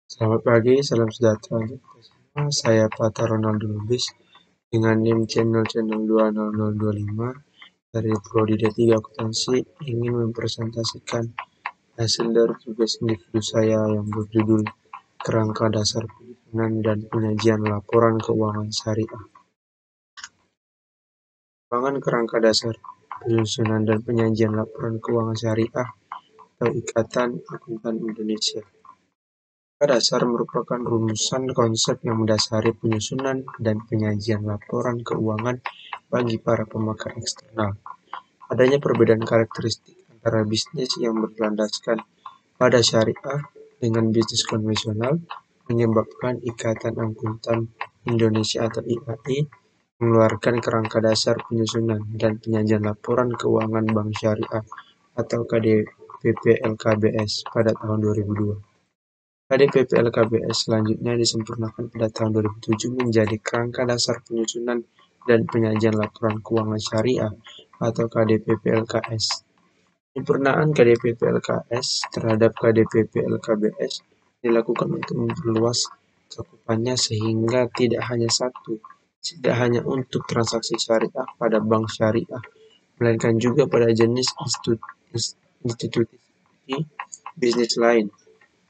Selamat pagi, salam sejahtera untuk kita semua. Saya Pata Ronaldo Lubis dengan NIM channel 20025 dari Prodi D3 Akuntansi ingin mempresentasikan hasil dari tugas individu saya yang berjudul Kerangka Dasar Penyusunan dan Penyajian Laporan Keuangan Syariah. Pengembangan kerangka dasar penyusunan dan penyajian laporan keuangan syariah atau Ikatan Akuntan Indonesia. Kerangka dasar merupakan rumusan konsep yang mendasari penyusunan dan penyajian laporan keuangan bagi para pemakai eksternal. Adanya perbedaan karakteristik antara bisnis yang berlandaskan pada syariah dengan bisnis konvensional menyebabkan Ikatan Akuntan Indonesia atau IAI mengeluarkan kerangka dasar penyusunan dan penyajian laporan keuangan bank syariah atau KDPP LKBS pada tahun 2002. KDPP LKBS selanjutnya disempurnakan pada tahun 2007 menjadi Kerangka Dasar Penyusunan dan Penyajian Laporan Keuangan Syariah atau KDPP LKS. Penyempurnaan KDPP LKS terhadap KDPP LKBS dilakukan untuk memperluas cakupannya sehingga tidak hanya untuk transaksi syariah pada bank syariah, melainkan juga pada jenis institusi bisnis lain,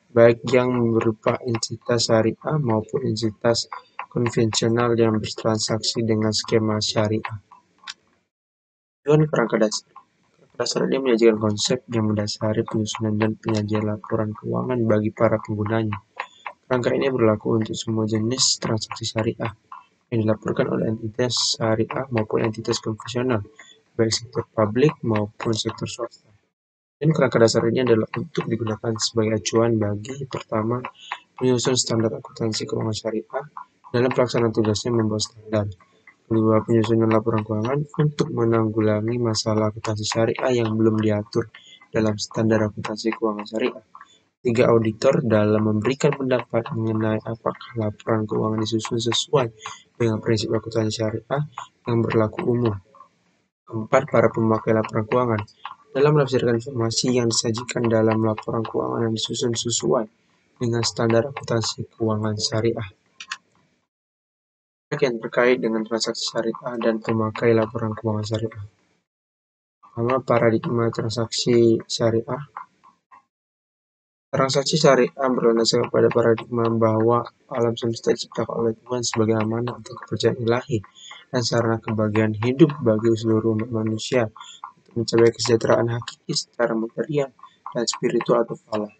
baik yang berupa entitas syariah maupun entitas konvensional yang bertransaksi dengan skema syariah. Tujuan kerangka dasar. Kerangka dasar ini menyajikan konsep yang mendasari penyusunan dan penyajian laporan keuangan bagi para penggunanya. Kerangka ini berlaku untuk semua jenis transaksi syariah yang dilaporkan oleh entitas syariah maupun entitas konvensional, baik sektor publik maupun sektor swasta. Dan kerangka dasar ini adalah untuk digunakan sebagai acuan bagi, pertama, menyusun standar akuntansi keuangan syariah dalam pelaksanaan tugasnya membuat standar. Kedua, penyusunan laporan keuangan untuk menanggulangi masalah akuntansi syariah yang belum diatur dalam standar akuntansi keuangan syariah. Tiga, auditor dalam memberikan pendapat mengenai apakah laporan keuangan disusun sesuai dengan prinsip akuntansi syariah yang berlaku umum. Keempat, para pemakai laporan keuangan dalam menafsirkan informasi yang disajikan dalam laporan keuangan yang disusun sesuai dengan standar akuntansi keuangan syariah. Yang terkait dengan transaksi syariah dan pemakai laporan keuangan syariah. Pertama, paradigma transaksi syariah. Transaksi syariah berlandaskan pada paradigma bahwa alam semesta diciptakan oleh Tuhan sebagai amanah atau kepercayaan ilahi dan sarana kebahagiaan hidup bagi seluruh umat manusia untuk mencapai kesejahteraan hakiki secara material dan spiritual atau falah.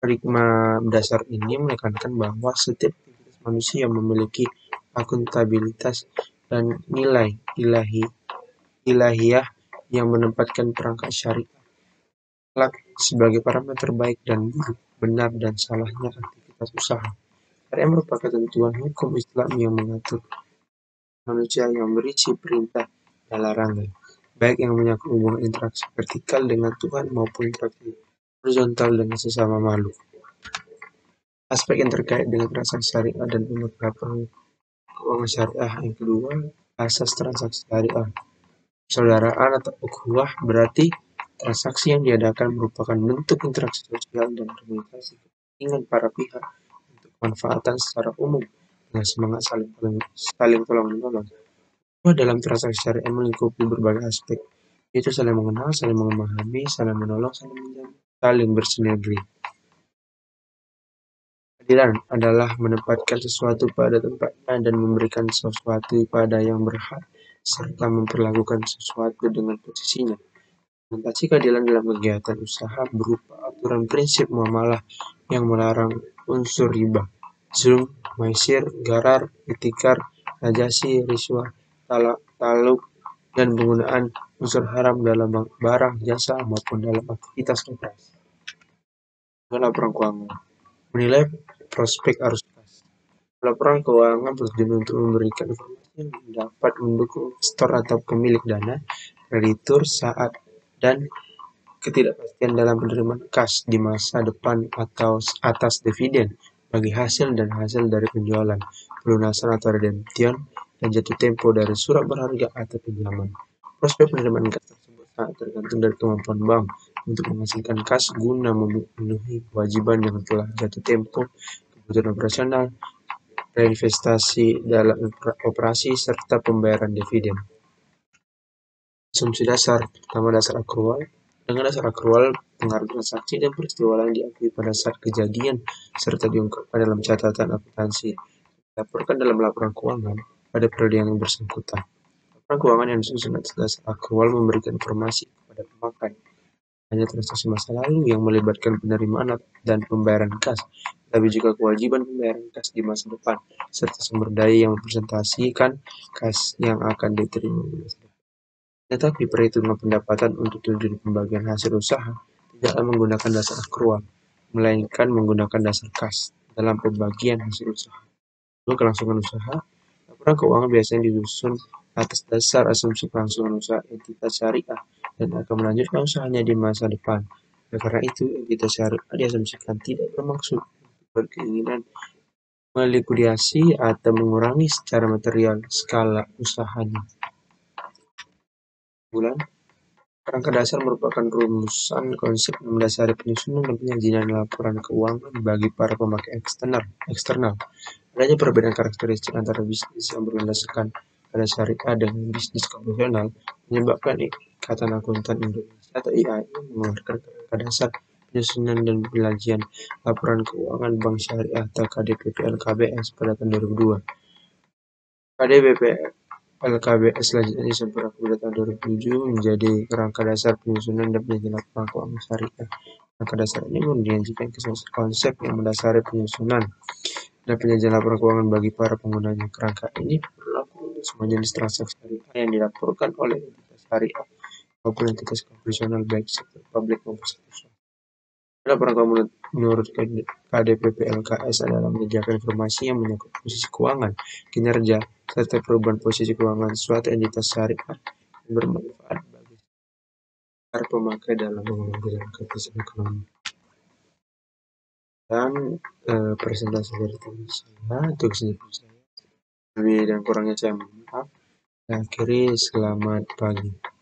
Paradigma dasar ini menekankan bahwa setiap aktivitas manusia memiliki akuntabilitas dan nilai ilahiyah yang menempatkan perangkat syariah sebagai parameter baik dan buruk, benar dan salahnya aktivitas usaha. Syariah merupakan ketentuan hukum Islam yang mengatur manusia yang berisi perintah dan larangan, baik yang menyangkut hubungan interaksi vertikal dengan Tuhan maupun interaksi horizontal dengan sesama makhluk. Aspek yang terkait dengan transaksi syariah dan pemakai laporan keuangan syariah. Yang kedua, asas transaksi syariah. Persaudaraan atau ukhuwah berarti transaksi yang diadakan merupakan bentuk interaksi sosial dan komunikasi kepentingan para pihak untuk kemanfaatan secara umum dengan semangat saling tolong-menolong. Dalam transaksi syariah melingkupi berbagai aspek, yaitu saling mengenal, saling memahami, saling menolong, saling bersinergi. Keadilan adalah menempatkan sesuatu pada tempatnya dan memberikan sesuatu pada yang berhak, serta memperlakukan sesuatu dengan posisinya. Implementasi keadilan dalam kegiatan usaha berupa aturan prinsip muamalah yang melarang unsur riba, zulm, maisir, garar, itikar, najasi, riswah, taluk, dan penggunaan unsur haram dalam barang, jasa, maupun dalam aktivitas operasi. Laporan keuangan menilai prospek arus kas. Laporan keuangan bertujuan untuk memberikan informasi yang dapat mendukung investor atau pemilik dana, kreditur saat dan ketidakpastian dalam penerimaan kas di masa depan atau atas dividen bagi hasil dan hasil dari penjualan, pelunasan atau redemption, dan jatuh tempo dari surat berharga atau pinjaman. Prospek penerimaan kas tersebut sangat tergantung dari kemampuan bank untuk menghasilkan kas guna memenuhi kewajiban yang telah jatuh tempo kebutuhan operasional, reinvestasi dalam operasi, serta pembayaran dividen. Asumsi dasar, pertama dasar akrual. Dengan dasar akrual, pengaruh transaksi dan peristiwa lain diakui pada saat kejadian serta diungkapkan dalam catatan akuntansi. Dilaporkan dalam laporan keuangan pada periode yang bersangkutan. Laporan keuangan yang disusun atas dasar akrual memberikan informasi kepada pemakai hanya transaksi masa lalu yang melibatkan penerimaan dan pembayaran kas, tapi juga kewajiban pembayaran kas di masa depan, serta sumber daya yang mempresentasikan kas yang akan diterima di masa depan. Tetapi perhitungan pendapatan untuk tujuan pembagian hasil usaha tidaklah menggunakan dasar akrual, melainkan menggunakan dasar kas dalam pembagian hasil usaha. Untuk kelangsungan usaha, laporan keuangan biasanya disusun atas dasar asumsi kelangsungan usaha entitas syariah dan akan melanjutkan usahanya di masa depan. Oleh karena itu, entitas syariah diasumsikan tidak bermaksud berkeinginan melikuidasi atau mengurangi secara material skala usahanya. Bulan Kerangka dasar merupakan rumusan konsep yang mendasari penyusunan dan penyajian laporan keuangan bagi para pemakai eksternal. Adanya perbedaan karakteristik antara bisnis yang berlandaskan pada syariah dengan bisnis konvensional menyebabkan Ikatan Akuntan Indonesia atau IAI mengeluarkan kerangka dasar penyusunan dan penyajian laporan keuangan Bank Syariah atau KDPP LKBS pada tahun 2002. KDPP LKBS selanjutnya disebut berlaku pada tahun 2007 menjadi kerangka dasar penyusunan dan penyajian laporan keuangan syariah. Kerangka dasar ini menyajikan konsep yang mendasari penyusunan dan penyajian laporan keuangan bagi para penggunanya. Kerangka ini berlaku untuk semua jenis transaksi syariah yang dilaporkan oleh entitas syariah maupun entitas konvensional baik sektor publik maupun sektor swasta. Laporan keuangan menurut KDPP LKS adalah menyediakan informasi yang menyangkut posisi keuangan, kinerja, serta perubahan posisi keuangan suatu entitas syariah yang bermanfaat bagi para pemakai dalam mengelola keputusan ekonomi. Dan presentasi dari teman saya untuk kesimpulan saya, lebih dan kurangnya saya mohon maaf. Akhiri, selamat pagi.